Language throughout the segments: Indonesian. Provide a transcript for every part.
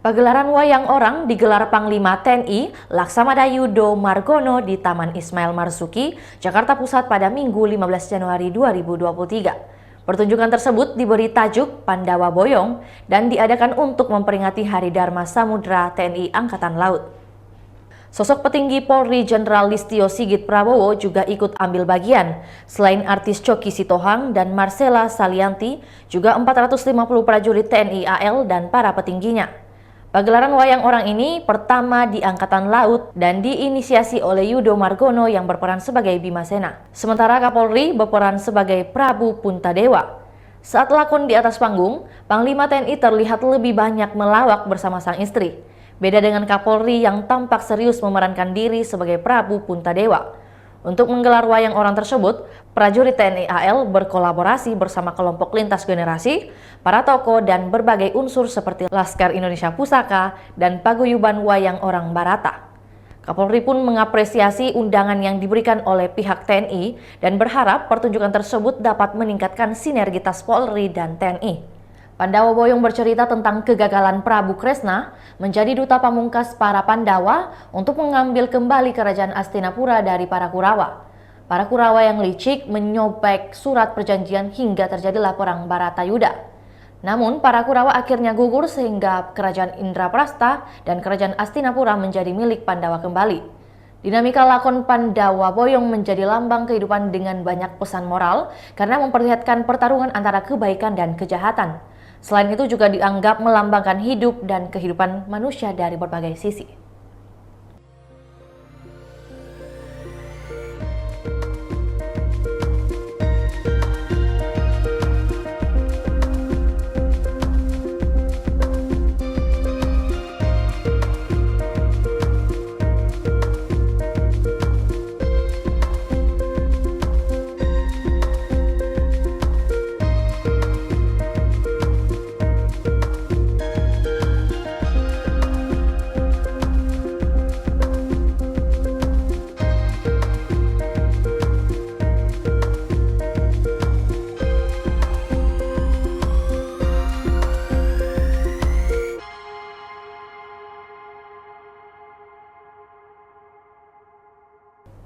Pagelaran wayang orang digelar Panglima TNI Laksamana Yudo Margono di Taman Ismail Marzuki, Jakarta Pusat pada Minggu 15 Januari 2023. Pertunjukan tersebut diberi tajuk Pandawa Boyong dan diadakan untuk memperingati Hari Dharma Samudra TNI Angkatan Laut. Sosok petinggi Polri Jenderal Listio Sigit Prabowo juga ikut ambil bagian. Selain artis Choky Sitohang dan Marcella Salianti, juga 450 prajurit TNI AL dan para petingginya. Pagelaran wayang orang ini pertama di Angkatan Laut dan diinisiasi oleh Yudo Margono yang berperan sebagai Bimasena. Sementara Kapolri berperan sebagai Prabu Puntadewa. Saat lakon di atas panggung, Panglima TNI terlihat lebih banyak melawak bersama sang istri. Beda dengan Kapolri yang tampak serius memerankan diri sebagai Prabu Puntadewa. Untuk menggelar wayang orang tersebut, prajurit TNI AL berkolaborasi bersama kelompok lintas generasi, para tokoh dan berbagai unsur seperti Laskar Indonesia Pusaka dan paguyuban wayang orang Barata. Kapolri pun mengapresiasi undangan yang diberikan oleh pihak TNI dan berharap pertunjukan tersebut dapat meningkatkan sinergitas Polri dan TNI. Pandawa Boyong bercerita tentang kegagalan Prabu Kresna menjadi duta pamungkas para Pandawa untuk mengambil kembali kerajaan Hastinapura dari para Kurawa. Para Kurawa yang licik menyobek surat perjanjian hingga terjadilah perang Baratayuda. Namun para Kurawa akhirnya gugur sehingga kerajaan Indraprasta dan kerajaan Hastinapura menjadi milik Pandawa kembali. Dinamika lakon Pandawa Boyong menjadi lambang kehidupan dengan banyak pesan moral karena memperlihatkan pertarungan antara kebaikan dan kejahatan. Selain itu juga dianggap melambangkan hidup dan kehidupan manusia dari berbagai sisi.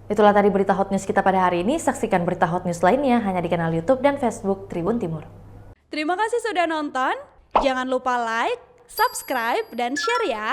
Itulah tadi berita hot news kita pada hari ini. Saksikan berita hot news lainnya hanya di kanal YouTube dan Facebook Tribun Timur. Terima kasih sudah nonton. Jangan lupa like, subscribe, dan share ya.